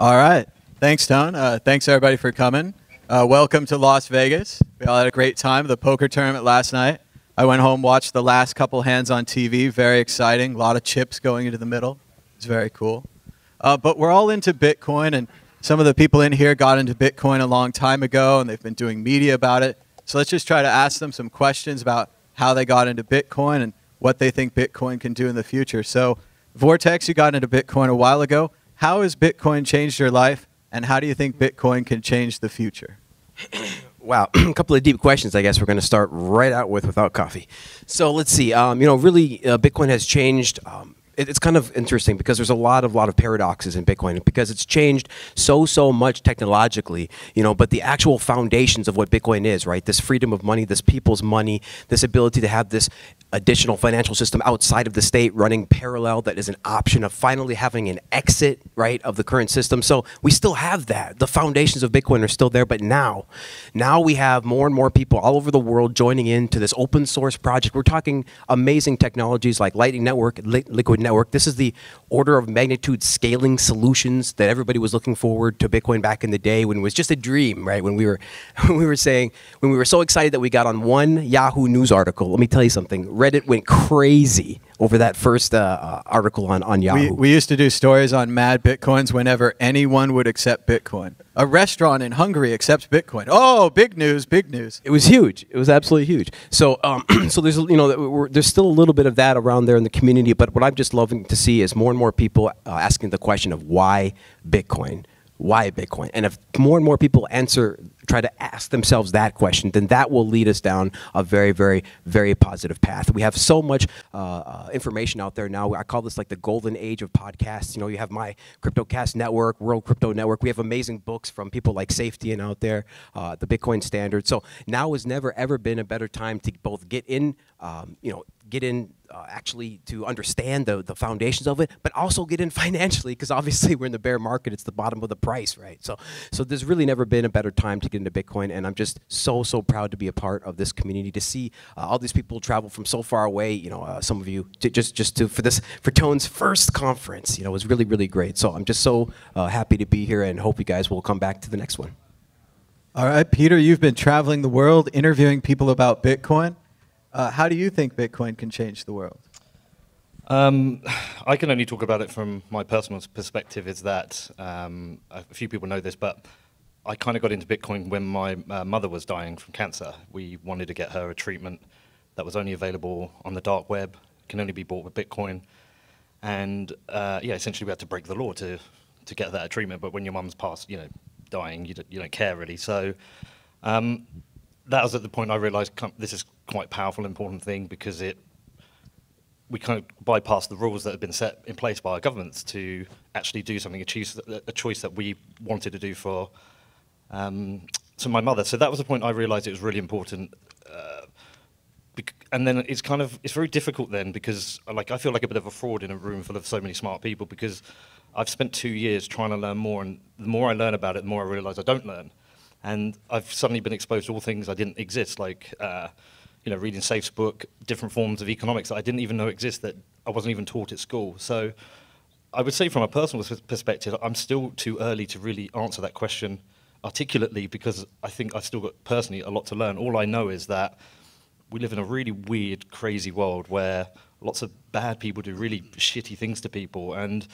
All right. Thanks, Tone. Thanks, everybody, for coming. Welcome to Las Vegas. We all had a great time at the poker tournament last night. I went home, watched the last couple hands on TV. Very exciting. A lot of chips going into the middle. It's very cool. But we're all into Bitcoin, and some of the people in here got into Bitcoin a long time ago, and they've been doing media about it. So let's just try to ask them some questions about how they got into Bitcoin and what they think Bitcoin can do in the future. So, Vortex, you got into Bitcoin a while ago. How has Bitcoin changed your life, and how do you think Bitcoin can change the future? Wow, a couple of deep questions. I guess we're going to start right out with without coffee. So let's see. Really, Bitcoin has changed. It's kind of interesting because there's a lot of paradoxes in Bitcoin because it's changed so much technologically, but the actual foundations of what Bitcoin is, right? This freedom of money, this people's money, this ability to have this additional financial system outside of the state running parallel that is an option of finally having an exit, right, of the current system. So we still have that. The foundations of Bitcoin are still there, but now we have more and more people all over the world joining into this open source project. We're talking amazing technologies like Lightning Network, Liquid Network. This is the order of magnitude scaling solutions that everybody was looking forward to Bitcoin back in the day when it was just a dream, right? When we were so excited that we got on one Yahoo News article. Let me tell you something. Reddit went crazy over that first article on Yahoo. We used to do stories on Mad Bitcoins whenever anyone would accept Bitcoin. A restaurant in Hungary accepts Bitcoin. Oh, big news, big news. It was huge. It was absolutely huge. So, so there's there's still a little bit of that around there in the community. But what I'm just loving to see is more and more people asking the question of why Bitcoin. Why Bitcoin? And if more and more people try to ask themselves that question, then that will lead us down a very, very, very positive path. We have so much information out there now. I call this like the golden age of podcasts. You have my CryptoCast Network, World Crypto Network. We have amazing books from people like Safety and out there, the Bitcoin Standard. So now has never ever been a better time to both get in, actually to understand the foundations of it, but also get in financially because obviously we're in the bear market. It's the bottom of the price, right? So there's really never been a better time to get into Bitcoin, and I'm just so proud to be a part of this community, to see all these people travel from so far away. Some of you for Tone's first conference. It was really great. So I'm just so happy to be here, and hope you guys will come back to the next one. All right, Peter, you've been traveling the world interviewing people about Bitcoin. How do you think Bitcoin can change the world? I can only talk about it from my personal perspective, is that a few people know this, but I kind of got into Bitcoin when my mother was dying from cancer. We wanted to get her a treatment that was only available on the dark web, can only be bought with Bitcoin. And essentially we had to break the law to get that treatment. But when your mum's passed, dying, you don't care really. So that was at the point I realized this is quite powerful, important thing, because we kind of bypass the rules that have been set in place by our governments to actually do something, a choice that we wanted to do for my mother. So that was the point I realized it was really important. And then it's very difficult then, because I feel like a bit of a fraud in a room full of so many smart people, because I've spent 2 years trying to learn more, and the more I learn about it, the more I realize I don't learn. And I've suddenly been exposed to all things I didn't exist, like reading Safe's book, different forms of economics that I didn't even know exist, that I wasn't even taught at school. So I would say from a personal perspective, I'm still too early to really answer that question articulately, because I think I've still got personally a lot to learn. All I know is that we live in a really weird, crazy world where lots of bad people do really shitty things to people, and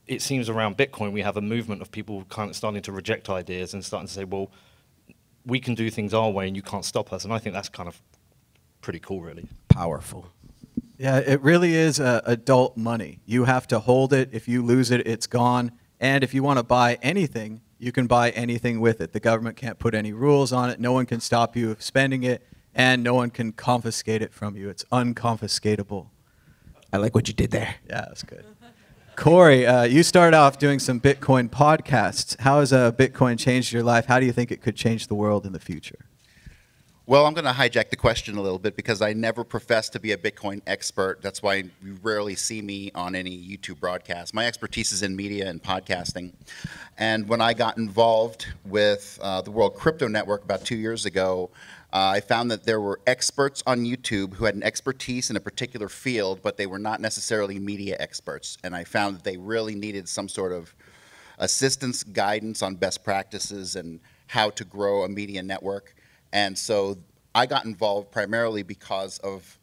it seems around Bitcoin we have a movement of people kind of starting to reject ideas and starting to say, well, we can do things our way and you can't stop us. And I think that's kind of pretty cool, really. Powerful. Yeah, it really is adult money. You have to hold it. If you lose it, it's gone. And if you want to buy anything, you can buy anything with it. The government can't put any rules on it. No one can stop you spending it, and no one can confiscate it from you. It's unconfiscatable. I like what you did there. Yeah, that's good. Cory, you started off doing some Bitcoin podcasts. How has Bitcoin changed your life? How do you think it could change the world in the future? Well, I'm going to hijack the question a little bit, because I never profess to be a Bitcoin expert. That's why you rarely see me on any YouTube broadcast. My expertise is in media and podcasting. And when I got involved with the World Crypto Network about 2 years ago, I found that there were experts on YouTube who had an expertise in a particular field, but they were not necessarily media experts. And I found that they really needed some sort of assistance, guidance on best practices and how to grow a media network. And so I got involved primarily because of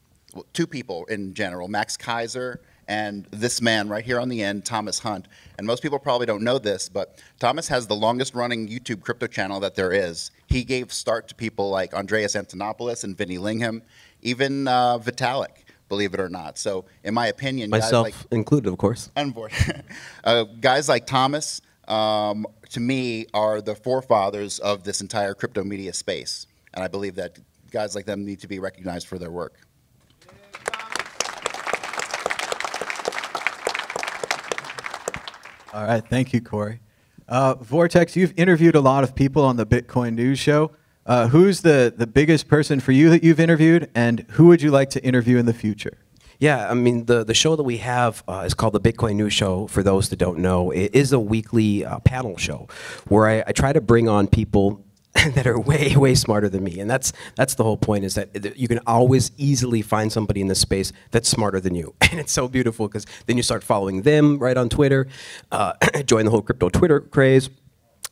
two people in general, Max Kaiser and this man right here on the end, Thomas Hunt. And most people probably don't know this, but Thomas has the longest running YouTube crypto channel that there is. He gave start to people like Andreas Antonopoulos and Vinny Lingham, even Vitalik, believe it or not. So in my opinion, Myself guys like, included, of course. Guys like Thomas, to me, are the forefathers of this entire crypto media space. And I believe that guys like them need to be recognized for their work. All right, thank you, Cory. Vortex, you've interviewed a lot of people on the Bitcoin News Show. Who's the biggest person for you that you've interviewed, and who would you like to interview in the future? Yeah, I mean, the show that we have is called the Bitcoin News Show, for those that don't know. It is a weekly panel show where I try to bring on people that are way, way smarter than me. And that's the whole point, is that you can always easily find somebody in this space that's smarter than you. And it's so beautiful, because then you start following them right on Twitter, join the whole crypto Twitter craze,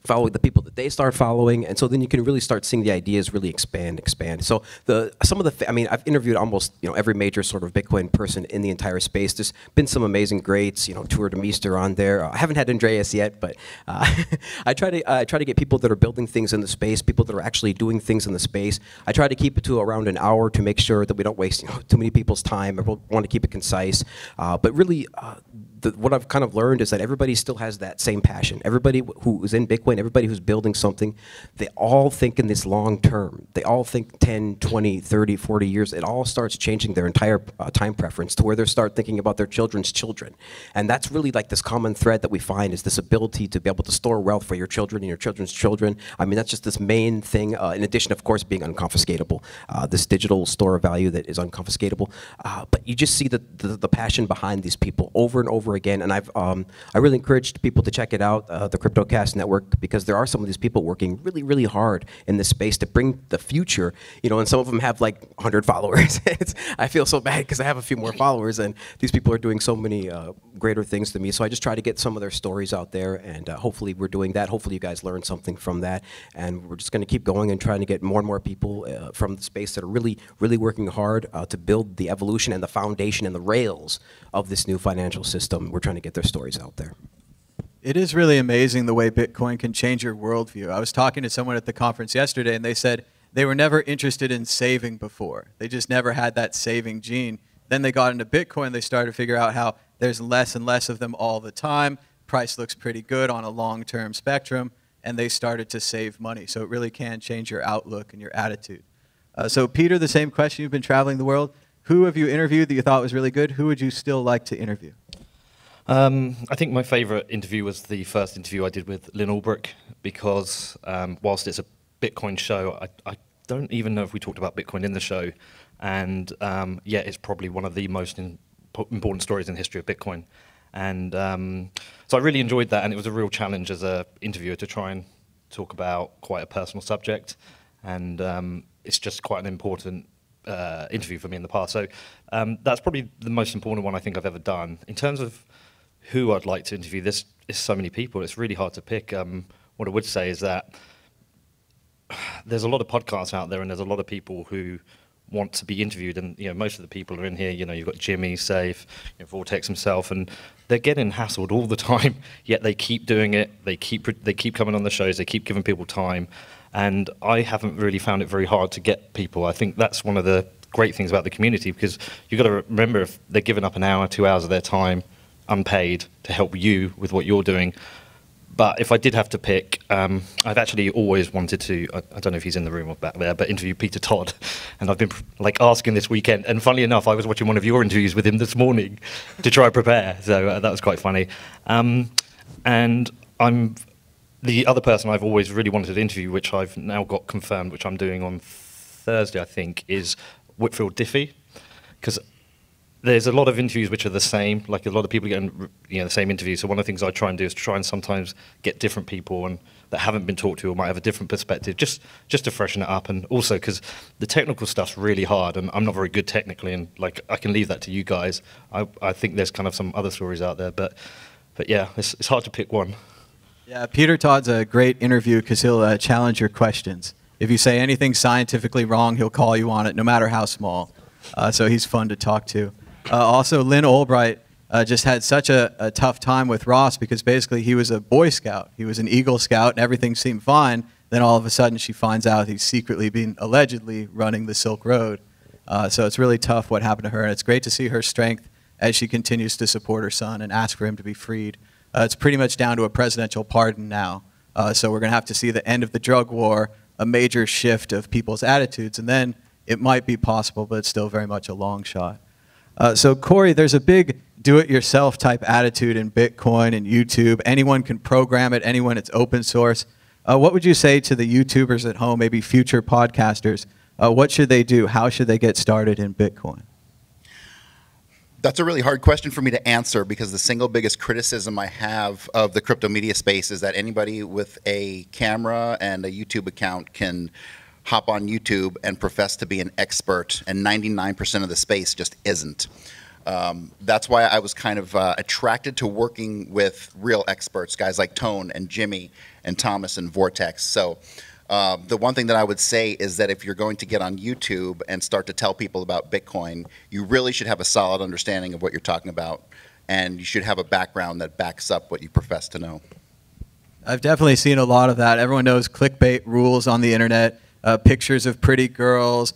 follow the people that they start following, and so then you can really start seeing the ideas really expand. So I mean, I've interviewed almost every major sort of Bitcoin person in the entire space. There's been some amazing greats, Tour de Meester on there. I haven't had Andreas yet, but I try to get people that are building things in the space, people that are actually doing things in the space. I try to keep it to around an hour to make sure that we don't waste too many people's time. I want to keep it concise, but really. What I've kind of learned is that everybody still has that same passion. Everybody who is in Bitcoin, everybody who's building something, they all think in this long term. They all think 10, 20, 30, 40 years. It all starts changing their entire time preference to where they start thinking about their children's children. And that's really like this common thread that we find, is this ability to be able to store wealth for your children and your children's children. I mean, that's just this main thing, in addition, of course, being unconfiscatable, this digital store of value that is unconfiscatable. But you just see the passion behind these people over and over again, and I really encouraged people to check it out, the CryptoCast Network, because there are some of these people working really, really hard in this space to bring the future, and some of them have like 100 followers. I feel so bad because I have a few more followers, and these people are doing so many greater things than me. So I just try to get some of their stories out there, and hopefully we're doing that. Hopefully you guys learn something from that, and we're just going to keep going and trying to get more and more people from the space that are really, really working hard to build the evolution and the foundation and the rails of this new financial system. We're trying to get their stories out there. It is really amazing the way Bitcoin can change your worldview. I was talking to someone at the conference yesterday, and they said they were never interested in saving before. They just never had that saving gene. Then they got into Bitcoin. They started to figure out how there's less and less of them all the time. Price looks pretty good on a long-term spectrum, and they started to save money. So it really can change your outlook and your attitude. So Peter, the same question. You've been traveling the world. Who have you interviewed that you thought was really good? Who would you still like to interview? I think my favourite interview was the first interview I did with Lynn Ulbrich, because whilst it's a Bitcoin show, I don't even know if we talked about Bitcoin in the show. And yeah, it's probably one of the most important stories in the history of Bitcoin. And so I really enjoyed that, and it was a real challenge as an interviewer to try and talk about quite a personal subject. And it's just quite an important interview for me in the past. So that's probably the most important one I think I've ever done. In terms of who I'd like to interview, this is so many people, it's really hard to pick. What I would say is that there's a lot of podcasts out there, and there's a lot of people who want to be interviewed, and most of the people are in here. You've got Jimmy, Safe, Vortex himself, and they're getting hassled all the time. Yet they keep doing it. They keep coming on the shows. They keep giving people time, and I haven't really found it very hard to get people. I think that's one of the great things about the community, because you've got to remember, if they're giving up an hour, 2 hours of their time, unpaid, to help you with what you're doing. But if I did have to pick, I've actually always wanted to, I don't know if he's in the room or back there, but interview Peter Todd. And I've been asking this weekend. And funnily enough, I was watching one of your interviews with him this morning to try and prepare. So that was quite funny. And the other person I've always really wanted to interview, which I've now got confirmed, which I'm doing on Thursday, I think, is Whitfield Diffie. Because there's a lot of interviews which are the same, like a lot of people getting the same interviews. So one of the things I try and do is try and sometimes get different people and that haven't been talked to or might have a different perspective, just to freshen it up. And also because the technical stuff's really hard, and I'm not very good technically, and I can leave that to you guys. I think there's kind of some other stories out there, but yeah, it's hard to pick one. Yeah, Peter Todd's a great interview because he'll challenge your questions. If you say anything scientifically wrong, he'll call you on it, no matter how small. So he's fun to talk to. Also, Lynn Albright just had such a tough time with Ross because basically he was a Boy Scout. He was an Eagle Scout, and everything seemed fine. Then all of a sudden she finds out he's secretly been allegedly running the Silk Road. So it's really tough what happened to her, and it's great to see her strength as she continues to support her son and ask for him to be freed. It's pretty much down to a presidential pardon now. So we're going to have to see the end of the drug war, a major shift of people's attitudes, and then it might be possible, but it's still very much a long shot. So Cory, there's a big do-it-yourself type attitude in Bitcoin and YouTube. Anyone can program it, anyone, it's open source. What would you say to the YouTubers at home, maybe future podcasters? What should they do? How should they get started in Bitcoin? That's a really hard question for me to answer because the single biggest criticism I have of the crypto media space is that anybody with a camera and a YouTube account can hop on YouTube and profess to be an expert, and 99% of the space just isn't. That's why I was kind of attracted to working with real experts, guys like Tone and Jimmy and Thomas and Vortex. So the one thing that I would say is that if you're going to get on YouTube and start to tell people about Bitcoin, you really should have a solid understanding of what you're talking about, and you should have a background that backs up what you profess to know. I've definitely seen a lot of that. Everyone knows clickbait rules on the internet, pictures of pretty girls,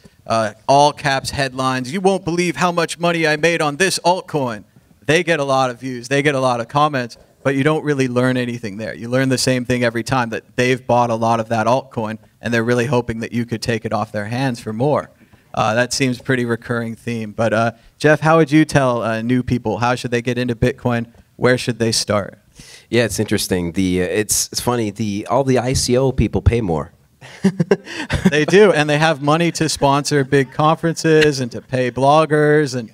all caps headlines. You won't believe how much money I made on this altcoin. They get a lot of views. They get a lot of comments. But you don't really learn anything there. You learn the same thing every time, that they've bought a lot of that altcoin, and they're really hoping that you could take it off their hands for more. That seems pretty recurring theme. But Jeff, how would you tell new people, how should they get into Bitcoin? Where should they start? Yeah, it's interesting. It's funny. All the ICO people pay more. They do, and they have money to sponsor big conferences and to pay bloggers, and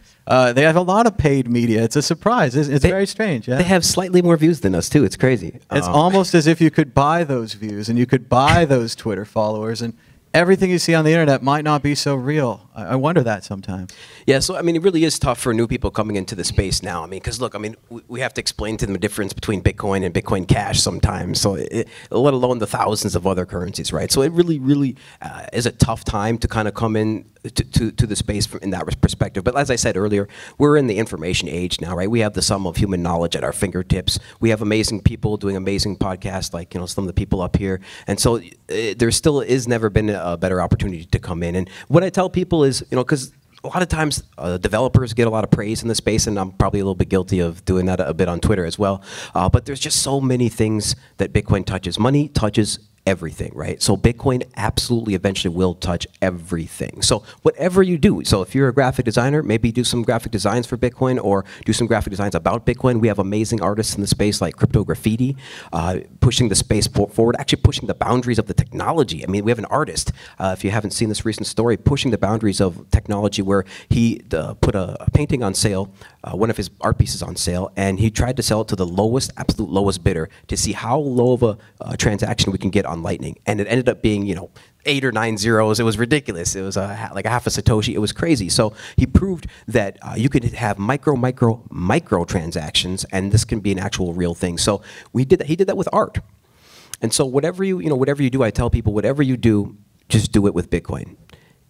they have a lot of paid media. It's a surprise. It's very strange. Yeah? They have slightly more views than us, too. It's crazy. It's almost as if you could buy those views and you could buy those Twitter followers, and everything you see on the internet might not be so real. I wonder that sometimes. Yeah, so, I mean, it really is tough for new people coming into the space now. I mean, because, look, I mean, we have to explain to them the difference between Bitcoin and Bitcoin Cash sometimes, so let alone the thousands of other currencies, right? So it really, really is a tough time to kind of come in to the space in that perspective. But as I said earlier, we're in the information age now, right? We have the sum of human knowledge at our fingertips. We have amazing people doing amazing podcasts, like, you know, some of the people up here. And so there still is never been a better opportunity to come in. And what I tell people is, you know, because a lot of times developers get a lot of praise in the space, and I'm probably a little bit guilty of doing that a bit on Twitter as well. But there's just so many things that Bitcoin touches. Money touches everything, right? So Bitcoin absolutely eventually will touch everything. So whatever you do, so if you're a graphic designer, maybe do some graphic designs for Bitcoin or do some graphic designs about Bitcoin. We have amazing artists in the space like Crypto Graffiti, pushing the space forward, actually pushing the boundaries of the technology. I mean, we have an artist, if you haven't seen this recent story, pushing the boundaries of technology, where he put a painting on sale, one of his art pieces on sale, and he tried to sell it to the lowest, absolute lowest bidder to see how low of a transaction we can get on Lightning, and it ended up being, you know, 8 or 9 zeros. It was ridiculous. It was like a half a Satoshi. It was crazy. So he proved that you could have micro transactions, and this can be an actual real thing. So we did that. He did that with art. And so whatever you do, I tell people, whatever you do, just do it with Bitcoin.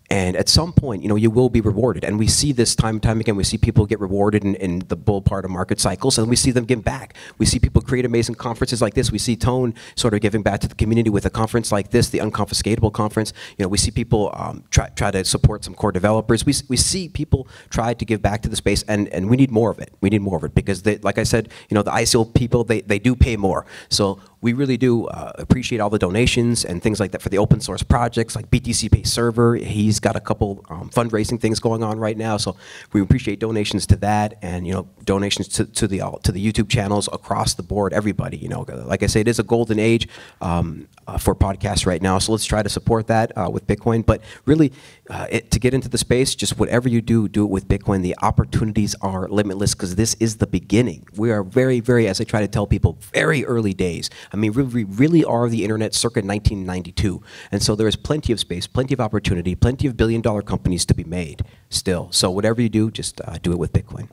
And at some point, you know, you will be rewarded. And we see this time and time again. We see people get rewarded in the bull part of market cycles, and we see them give back. We see people create amazing conferences like this. We see Tone sort of giving back to the community with a conference like this, the Unconfiscatable conference. You know, we see people try to support some core developers. We see people try to give back to the space, and we need more of it. We need more of it because, like I said, you know, the ICO people, they do pay more. So we really do appreciate all the donations and things like that for the open source projects like BTC Pay Server. He's got a couple fundraising things going on right now, so we appreciate donations to that, and, you know, donations to the YouTube channels across the board. Everybody, you know, like I say, it is a golden age for podcasts right now. So let's try to support that with Bitcoin. But really, to get into the space, just whatever you do, do it with Bitcoin. The opportunities are limitless because this is the beginning. We are very, very, as I try to tell people, very early days. I mean, we really are the internet circa 1992. And so there is plenty of space, plenty of opportunity, plenty of billion-dollar companies to be made still. So whatever you do, just do it with Bitcoin.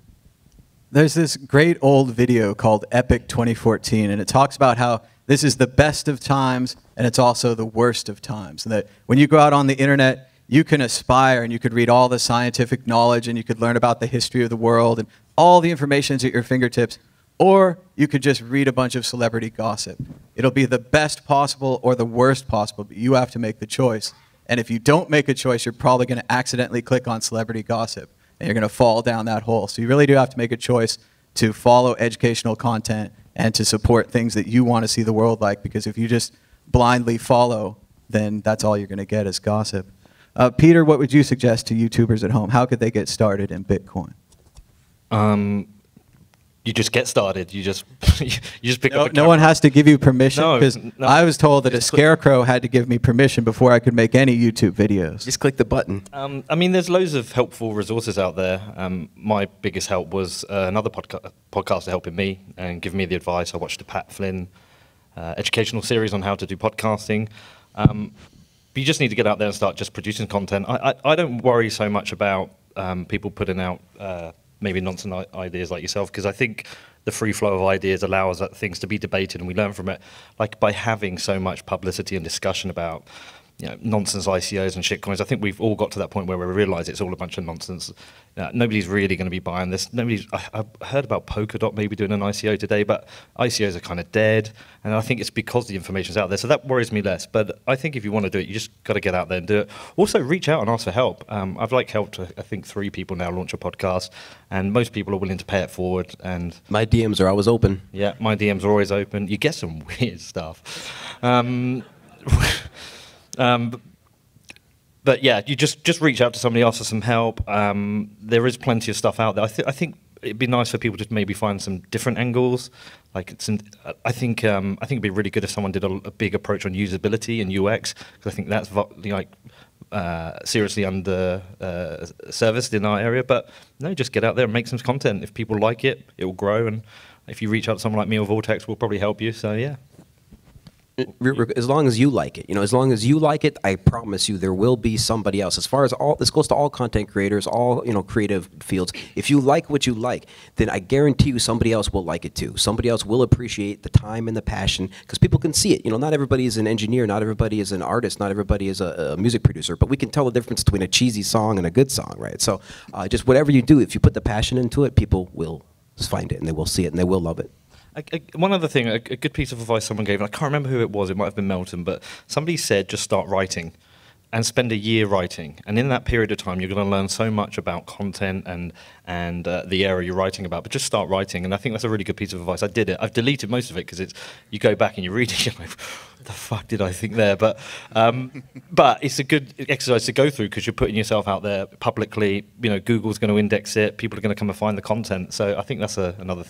There's this great old video called Epic 2014, and it talks about how this is the best of times, and it's also the worst of times. And that when you go out on the internet, you can aspire and you could read all the scientific knowledge and you could learn about the history of the world and all the information is at your fingertips, or you could just read a bunch of celebrity gossip. It'll be the best possible or the worst possible, but you have to make the choice. And if you don't make a choice, you're probably going to accidentally click on celebrity gossip and you're going to fall down that hole. So you really do have to make a choice to follow educational content and to support things that you want to see the world like, because if you just blindly follow, then that's all you're going to get is gossip. Peter, what would you suggest to YouTubers at home? How could they get started in Bitcoin? You just get started. You just you just pick up. No one has to give you permission, because No, I was told that a scarecrow had to give me permission before I could make any YouTube videos. Just click the button. I mean, there's loads of helpful resources out there. My biggest help was another podcaster helping me and giving me the advice. I watched the Pat Flynn educational series on how to do podcasting. But you just need to get out there and start just producing content. I don't worry so much about people putting out maybe nonsense ideas like yourself, because I think the free flow of ideas allows things to be debated and we learn from it. Like by having so much publicity and discussion about nonsense ICOs and shitcoins, I think we've all got to that point where we realise it's all a bunch of nonsense. Nobody's really going to be buying this. I heard about Polkadot maybe doing an ICO today, but ICOs are kind of dead, and I think it's because the information's out there. So that worries me less. But I think if you want to do it, you just got to get out there and do it. Also, reach out and ask for help. I've helped I think 3 people now launch a podcast, and most people are willing to pay it forward. And my DMs are always open. Yeah, my DMs are always open. You get some weird stuff. But yeah, you just reach out to somebody, ask for some help. There is plenty of stuff out there. I think it'd be nice for people to maybe find some different angles. I think it'd be really good if someone did a big approach on usability and UX, because I think that's seriously under serviced in our area. But no, just get out there and make some content. If people like it, it will grow. And if you reach out to someone like me or Vortex, we'll probably help you. So yeah. As long as you like it, as long as you like it, I promise you there will be somebody else. As far as this goes to all content creators, all creative fields. If you like what you like, then I guarantee you somebody else will like it too. Somebody else will appreciate the time and the passion, because people can see it. Not everybody is an engineer, not everybody is an artist, not everybody is a music producer, but we can tell the difference between a cheesy song and a good song, right? So just whatever you do, if you put the passion into it, people will find it and they will see it and they will love it. One other thing, a good piece of advice someone gave, and I can't remember who it was, it might have been Melton, but somebody said just start writing and spend a year writing. And in that period of time, you're going to learn so much about content and the area you're writing about, but just start writing. And I think that's a really good piece of advice. I did it. I've deleted most of it because you go back and you read it, you're like, what the fuck did I think there? But it's a good exercise to go through, because you're putting yourself out there publicly. Google's going to index it. People are going to come and find the content. So I think that's another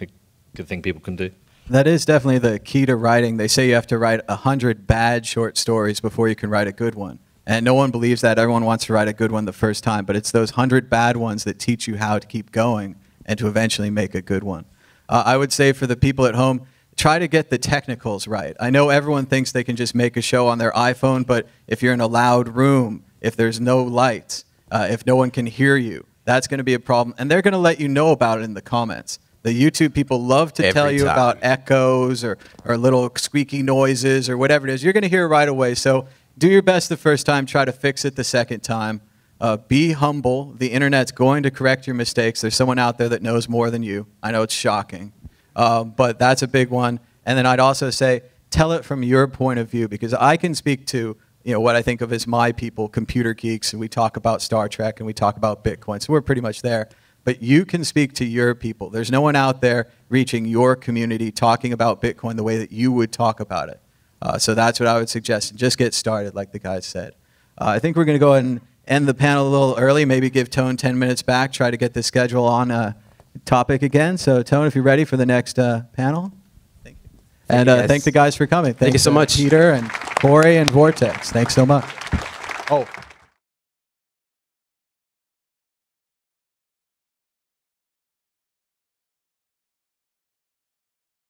good thing people can do. That is definitely the key to writing. They say you have to write 100 bad short stories before you can write a good one. And no one believes that. Everyone wants to write a good one the first time, but it's those 100 bad ones that teach you how to keep going and to eventually make a good one. I would say for the people at home, try to get the technicals right. I know everyone thinks they can just make a show on their iPhone, but if you're in a loud room, if there's no lights, if no one can hear you, that's going to be a problem. And they're going to let you know about it in the comments. The YouTube people love to tell you about echoes or little squeaky noises or whatever it is. You're going to hear it right away. So do your best the first time. Try to fix it the second time. Be humble. The internet's going to correct your mistakes. There's someone out there that knows more than you. I know it's shocking, but that's a big one. And then I'd also say tell it from your point of view, because I can speak to what I think of as my people, computer geeks, and we talk about Star Trek and we talk about Bitcoin. So we're pretty much there. But you can speak to your people. There's no one out there reaching your community talking about Bitcoin the way that you would talk about it. So that's what I would suggest. Just get started, like the guys said. I think we're going to go ahead and end the panel a little early, maybe give Tone 10 minutes back, try to get the schedule on topic again. So Tone, if you're ready for the next panel. Thank you. And thank the guys for coming. Thank you so much. Peter and Cory and Vortex. Thanks so much. Oh.